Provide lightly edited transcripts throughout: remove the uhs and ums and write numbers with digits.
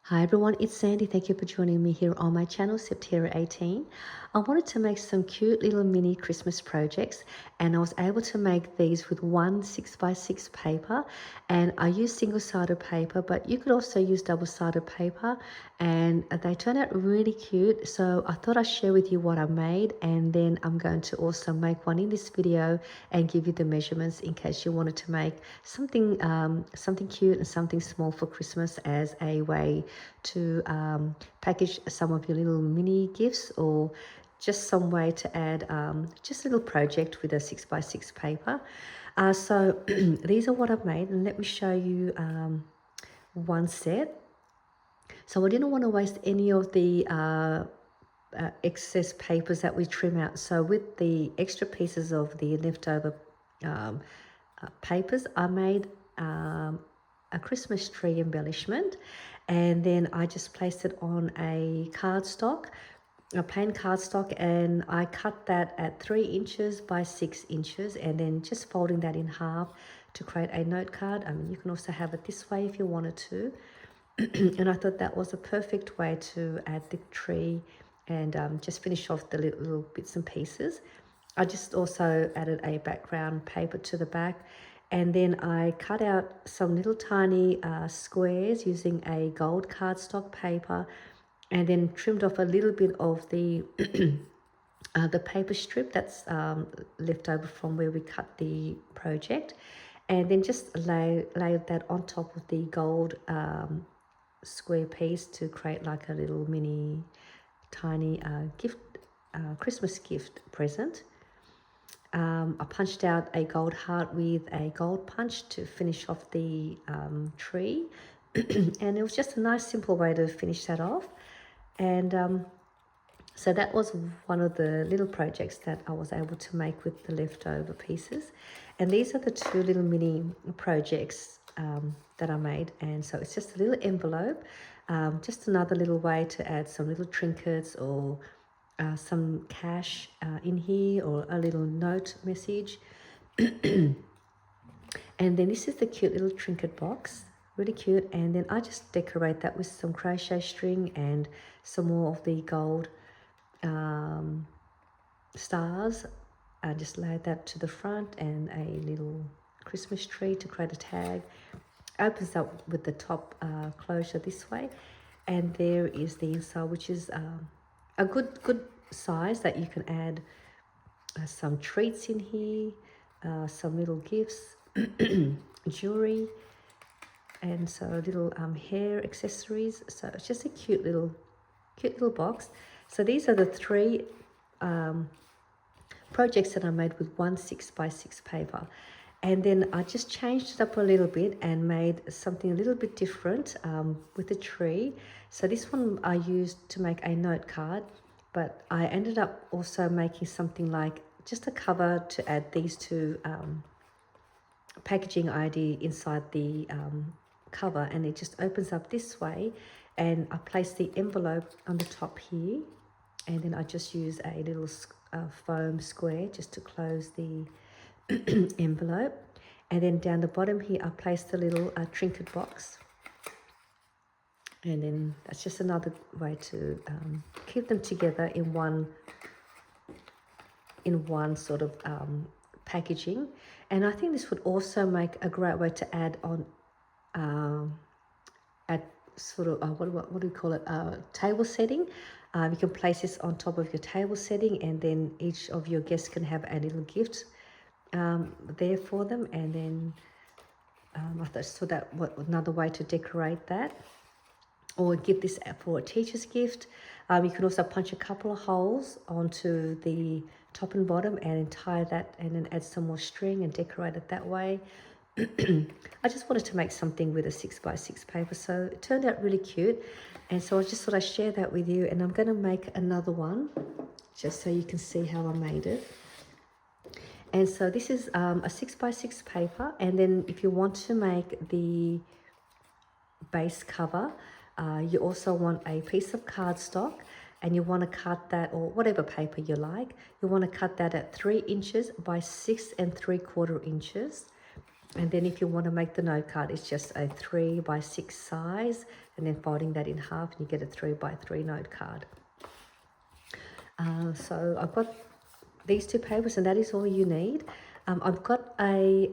Hi everyone, it's Sandy. Thank you for joining me here on my channel, September 18. I wanted to make some cute little mini Christmas projects, and I was able to make these with one 6x6 paper, and I used single-sided paper, but you could also use double-sided paper, and they turned out really cute. So I thought I'd share with you what I made, and then I'm going to also make one in this video and give you the measurements in case you wanted to make something cute and something small for Christmas as a way to package some of your little mini gifts, or just some way to add just a little project with a 6x6 paper. So these are what I've made, and let me show you one set. So I didn't want to waste any of the excess papers that we trim out. So with the extra pieces of the leftover um, papers, I made a Christmas tree embellishment, and then I just placed it on a cardstock, a plain cardstock, and I cut that at 3 inches by 6 inches, and then just folding that in half to create a note card. I mean, you can also have it this way if you wanted to. And I thought that was a perfect way to add the tree and just finish off the little bits and pieces. I just also added a background paper to the back, and then I cut out some little tiny squares using a gold cardstock paper, and then trimmed off a little bit of the the paper strip that's left over from where we cut the project, and then just layered that on top of the gold square piece to create like a little mini tiny Christmas gift present. I punched out a gold heart with a gold punch to finish off the tree. And it was just a nice simple way to finish that off. And so that was one of the little projects that I was able to make with the leftover pieces. And these are the two little mini projects that I made. And so it's just a little envelope, just another little way to add some little trinkets or some cash in here, or a little note message. And then this is the cute little trinket box, really cute. And then I just decorate that with some crochet string and some more of the gold stars. I just laid that to the front, and a little Christmas tree to create a tag. Opens up with the top closure this way, and there is the inside, which is a good size that you can add some treats in here, some little gifts, jewelry, and so little hair accessories. So it's just a cute little box. So these are the three projects that I made with one 6x6 paper. And then I just changed it up a little bit and made something a little bit different with the tree. So this one I used to make a note card, but I ended up also making something like just a cover to add these two packaging idea inside the cover, and it just opens up this way. And I place the envelope on the top here, and then I just use a little foam square just to close the envelope. And then down the bottom here I place the little trinket box, and then that's just another way to keep them together in one sort of packaging. And I think this would also make a great way to add on at sort of what do we call it, table setting. You can place this on top of your table setting, and then each of your guests can have a little gift there for them. And then I thought that another way to decorate that, or give this for a teacher's gift. You can also punch a couple of holes onto the top and bottom and tie that, and then add some more string and decorate it that way. I just wanted to make something with a 6x6 paper, so it turned out really cute. And so I just thought I'd share that with you, and I'm going to make another one just so you can see how I made it. And so this is a 6x6 paper, and then if you want to make the base cover, you also want a piece of cardstock, and you want to cut that, or whatever paper you like, you want to cut that at 3 inches by 6 3/4 inches. And then if you want to make the note card, it's just a 3 by 6 size, and then folding that in half, and you get a 3 by 3 note card. So I've got these two papers, and that is all you need. I've got a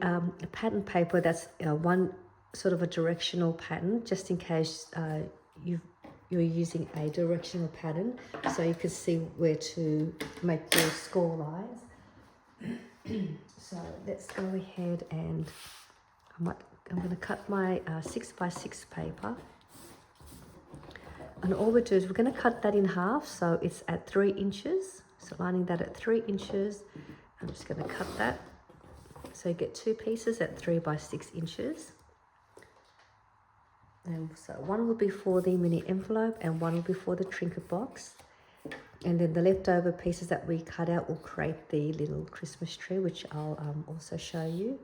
pattern paper that's one sort of a directional pattern, just in case you're using a directional pattern, so you can see where to make your score lines. So let's go ahead, and I'm going to cut my 6 by 6 paper. And all we do is we're going to cut that in half, so it's at 3 inches. So lining that at 3 inches, I'm just going to cut that. So you get 2 pieces at 3 by 6 inches. And so one will be for the mini envelope and one will be for the trinket box. And then the leftover pieces that we cut out will create the little Christmas tree, which I'll also show you.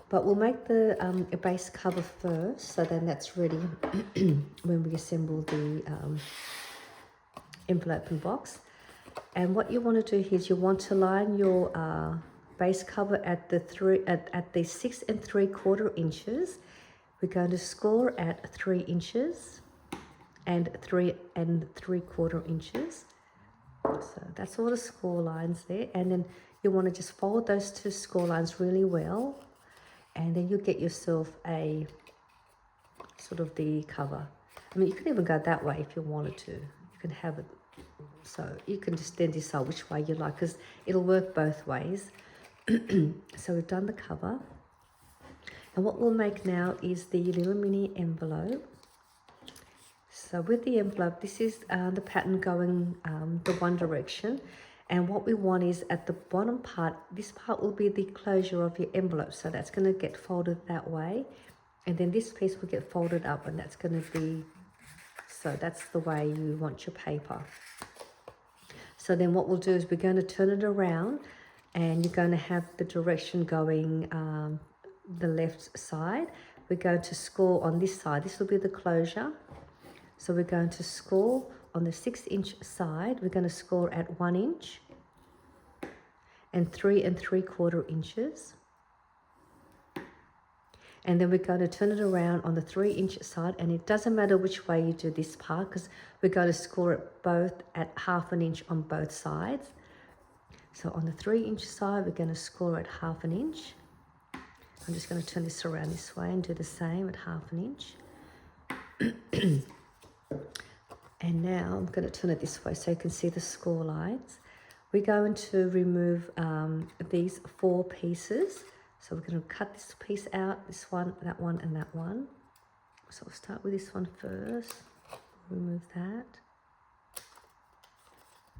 But we'll make the base cover first, so then that's ready when we assemble the envelope and box. And what you want to do here is you want to line your base cover at the 6 3/4 inches. We're going to score at 3 inches and 3 3/4 inches. So that's all the score lines there. And then you want to just fold those 2 score lines really well. And then you'll get yourself a sort of the cover. I mean, you can even go that way if you wanted to. You can have it, so you can just then decide which way you like, because it'll work both ways. So we've done the cover. And what we'll make now is the little mini envelope. So with the envelope, this is the pattern going the one direction. And what we want is at the bottom part, this part will be the closure of your envelope. So that's going to get folded that way. And then this piece will get folded up, and that's going to be, so that's the way you want your paper. So then what we'll do is we're going to turn it around, and you're going to have the direction going the left side. We're going to score on this side. This will be the closure. So we're going to score on the 6-inch side. We're going to score at 1 inch and 3 3/4 inches. And then we're going to turn it around on the 3-inch side, and it doesn't matter which way you do this part, because we're going to score it both at 1/2 inch on both sides. So on the 3-inch side, we're going to score at 1/2 inch. I'm just going to turn this around this way and do the same at 1/2 inch. And now I'm going to turn it this way so you can see the score lines. We're going to remove these 4 pieces. So we're going to cut this piece out, this one, and that one. So we'll start with this one first. Remove that.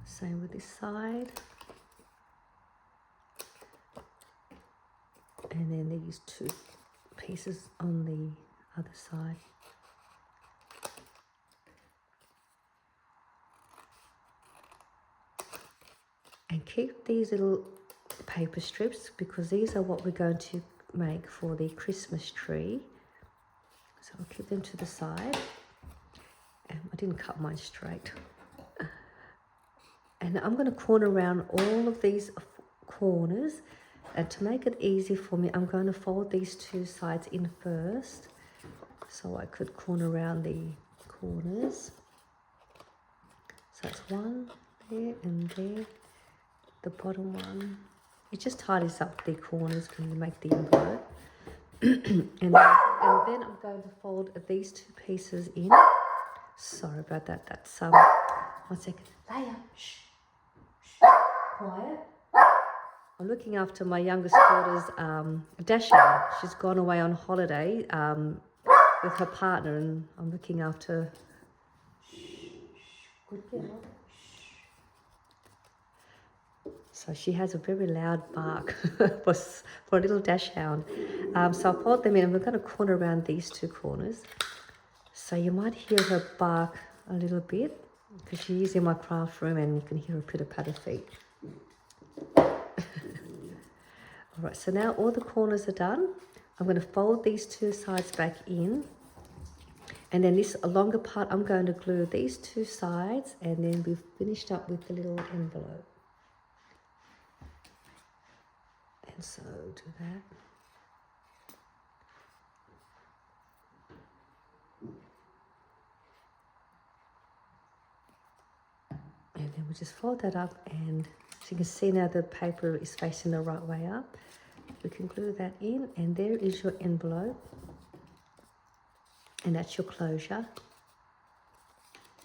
Same with this side. And then these 2 pieces on the other side. And keep these little paper strips, because these are what we're going to make for the Christmas tree. So I'll keep them to the side. And I didn't cut mine straight. And I'm going to corner around all of these corners. And to make it easy for me, I'm going to fold these 2 sides in first, so I could corner around the corners. So it's 1 there and there. The bottom one, it just tidies up the corners when you make the envelope. and then I'm going to fold these 2 pieces in. Sorry about that. That's 1 second. Leia, shh, shh, quiet. I'm looking after my youngest daughter's Dasha. She's gone away on holiday with her partner, and I'm looking after. Shh, shh, good girl. So she has a very loud bark for a little dash hound. So I'll fold them in, and we're going to corner around these 2 corners. So you might hear her bark a little bit, because she's in my craft room and you can hear her pitter-patter feet. All right, so now all the corners are done. I'm going to fold these 2 sides back in. And then this longer part, I'm going to glue these 2 sides, and then we've finished up with the little envelope. And so do that. we just fold that up, and as you can see now the paper is facing the right way up. We can glue that in, and there is your envelope, and that's your closure.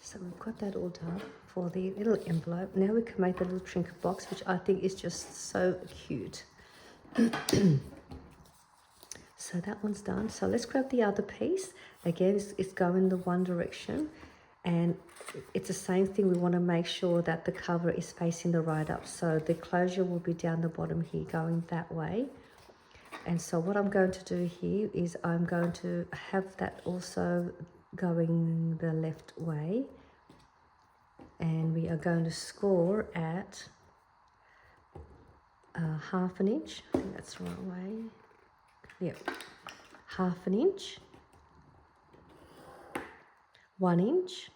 So we've got that all done for the little envelope. Now we can make the little trinket box, which I think is just so cute. So that one's done. So let's grab the other piece. Again, it's going the one direction, and it's the same thing. We want to make sure that the cover is facing the right up. So the closure will be down the bottom here, going that way. And so what I'm going to do here is I'm going to have that also going the left way. And we are going to score at 1/2 inch. I think that's the right way. Yep, 1/2 inch, 1 inch,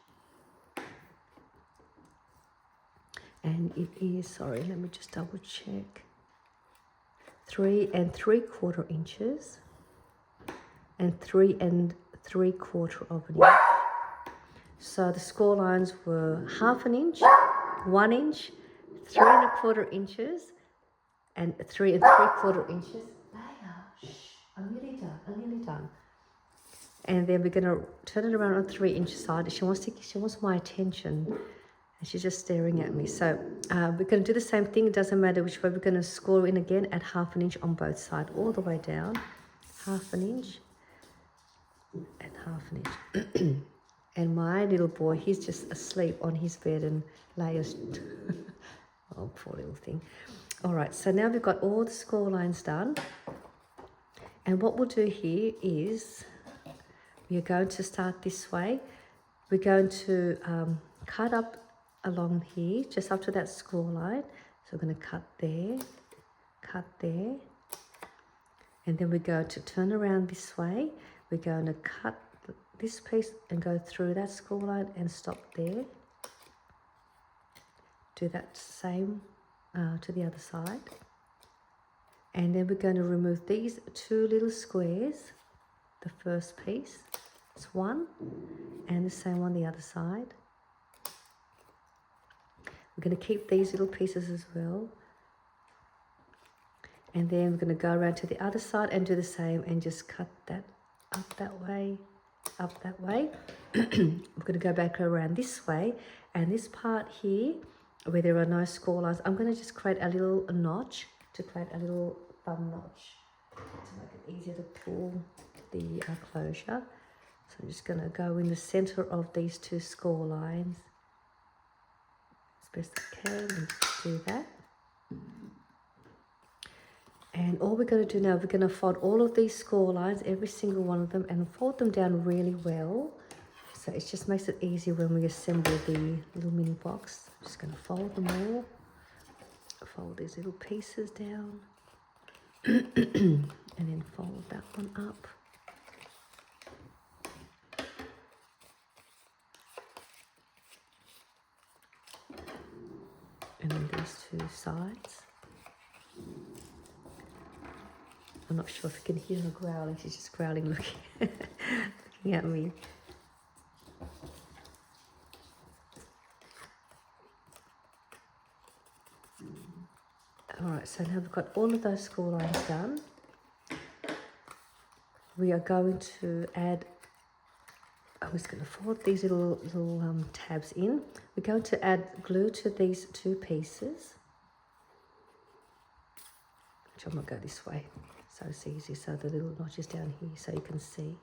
and it is, sorry, let me just double check, 3 3/4 inches, and 3 3/4 of an inch. So the score lines were 1/2 inch, 1 inch, 3 1/4 inches, and 3 3/4 inches. I'm nearly done. And then we're gonna turn it around on 3 inch side. She wants my attention, and she's just staring at me. So we're gonna do the same thing. It doesn't matter which way. We're gonna score in again at 1/2 inch on both sides, all the way down, 1/2 inch and 1/2 inch. And my little boy, he's just asleep on his bed and layers. Oh, poor little thing. All right, so now we've got all the score lines done. And what we'll do here is we are going to start this way. We're going to cut up along here, just up to that score line. So we're going to cut there, and then we're going to turn around this way. We're going to cut this piece and go through that score line and stop there. Do that same to the other side. And then we're going to remove these 2 little squares, the first piece, it's 1, and the same on the other side. We're going to keep these little pieces as well. And then we're going to go around to the other side and do the same, and just cut that up that way, up that way. We're going to go back around this way, and this part here, where there are no score lines, I'm going to just create a little notch, to create a little thumb notch to make it easier to pull the closure. So I'm just going to go in the center of these 2 score lines as best I can, and do that. And all we're going to do now, we're going to fold all of these score lines, every single one of them, and fold them down really well. So it just makes it easier when we assemble the little mini box. I'm just going to fold them all. Fold these little pieces down. And then fold that one up. And then these 2 sides. I'm not sure if you can hear her growling. She's just growling, looking at me. All right, so now we've got all of those score lines done. We are going to add, I'm just going to fold these little tabs in. We're going to add glue to these 2 pieces. Which I'm going to go this way, so it's easy. So the little notch is down here, so you can see.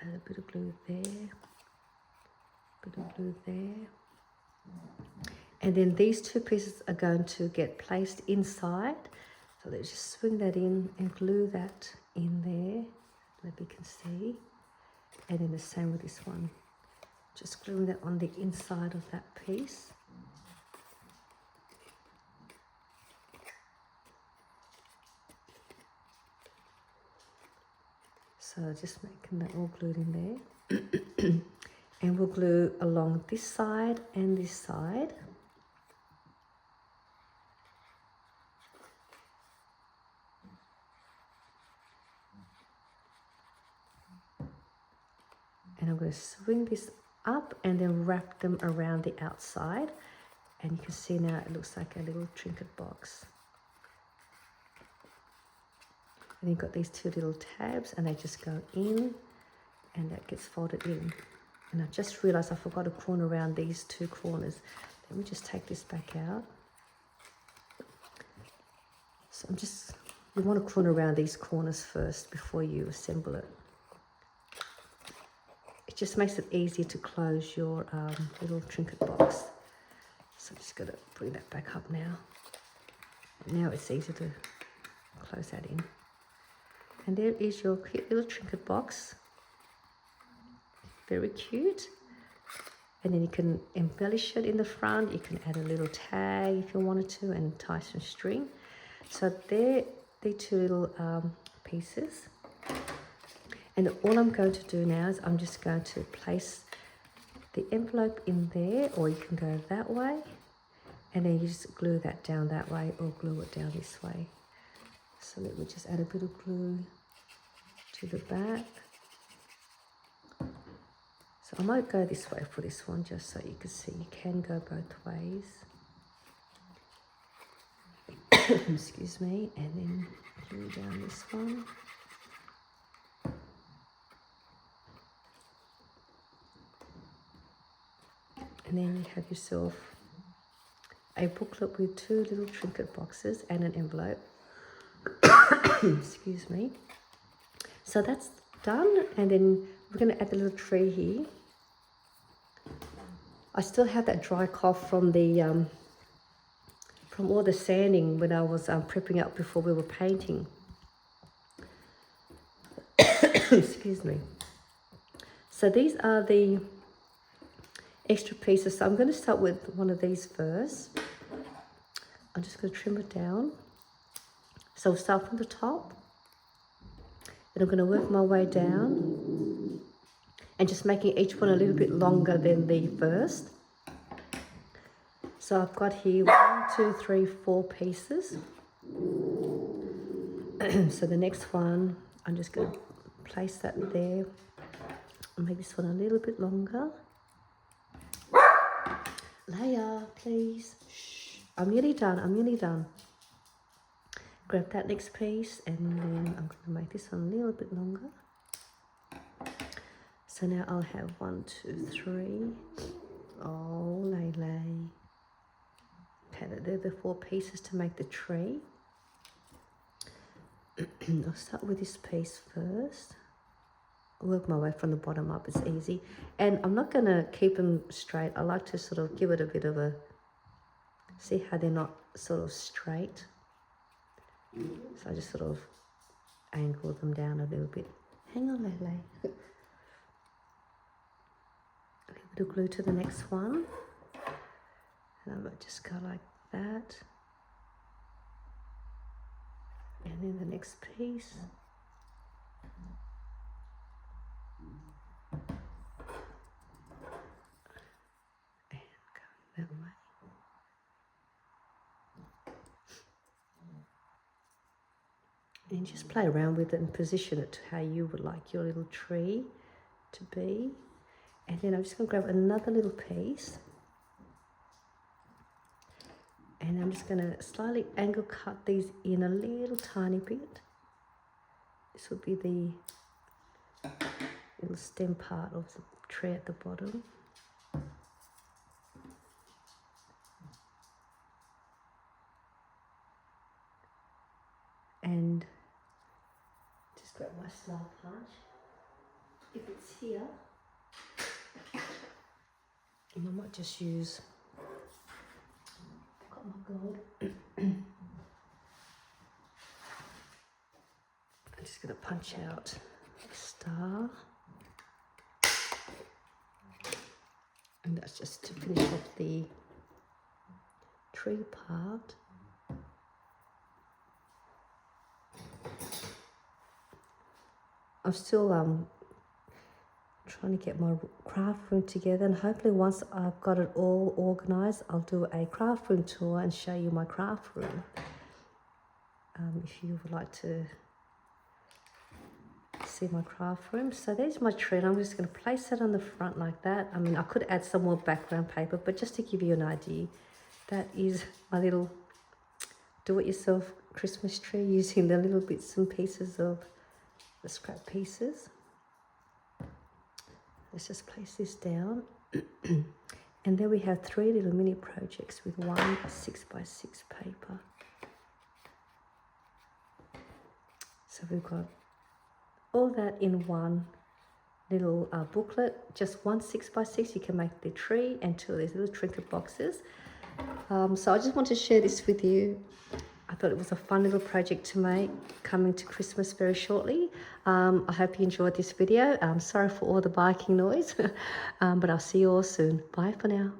Add a bit of glue there, bit of glue there. And then these 2 pieces are going to get placed inside. So let's just swing that in and glue that in there, that we can see. And then the same with this one. Just gluing that on the inside of that piece. So just making that all glued in there. And we'll glue along this side and this side. And I'm going to swing this up and then wrap them around the outside. And you can see now it looks like a little trinket box. And you've got these two little tabs and they just go in and that gets folded in. And I just realized I forgot a corner around these two corners. Let me just take this back out. So you want to corner around these corners first before you assemble it. It just makes it easier to close your little trinket box. So I'm just going to bring that back up now. Now it's easy to close that in. And there is your cute little trinket box. Very cute. And then you can embellish it in the front. You can add a little tag if you wanted to and tie some string. So they're the two little pieces. And all I'm going to do now is I'm just going to place the envelope in there, or you can go that way. And then you just glue that down that way or glue it down this way. So let me just add a bit of glue to the back. So I might go this way for this one just so you can see you can go both ways. Excuse me, and then glue down this one. And then you have yourself a booklet with two little trinket boxes and an envelope. Excuse me. So that's done, and then we're going to add the little tree here. I still have that dry cough from the from all the sanding when I was prepping up before we were painting. Excuse me. So these are the extra pieces. So I'm going to start with one of these first. I'm just going to trim it down. So we'll start from the top. And I'm going to work my way down. And just making each one a little bit longer than the first. So I've got here 1, 2, 3, 4 pieces. So the next one, I'm just going to place that there. And make this one a little bit longer. Leia, please. Shh. I'm nearly done. I'm nearly done. Grab that next piece, and then I'm going to make this one a little bit longer. So now I'll have 1, 2, 3. Oh, Lele. Okay, they're the 4 pieces to make the tree. I'll start with this piece first. I'll work my way from the bottom up, it's easy. And I'm not going to keep them straight. I like to sort of give it a bit of a, see how they're not sort of straight. So I just sort of angle them down a little bit. Hang on, Lele. A little bit of glue to the next one. And I might just go like that. And then the next piece. And go that way. And just play around with it and position it to how you would like your little tree to be. And then I'm just going to grab another little piece. And I'm just going to slightly angle cut these in a little tiny bit. This will be the little stem part of the tree at the bottom. And just grab my slide punch. If it's here, and I might just use, I've got my gold. I'm just going to punch out a star. And that's just to finish off the tree part. I'm still trying to get my craft room together, and hopefully once I've got it all organised, I'll do a craft room tour and show you my craft room. If you would like to see my craft room. So there's my tree, and I'm just going to place it on the front like that. I mean, I could add some more background paper, but just to give you an idea. that is my little do-it-yourself Christmas tree using the little bits and pieces of the scrap pieces. Let's just place this down. And then we have 3 little mini projects with 1 6x6 paper. So we've got all that in one little booklet, just 1 6x6. You can make the tree and 2 of these little trinket boxes. So I just want to share this with you. I thought it was a fun little project to make, coming to Christmas very shortly. I hope you enjoyed this video. Sorry for all the barking noise, but I'll see you all soon. Bye for now.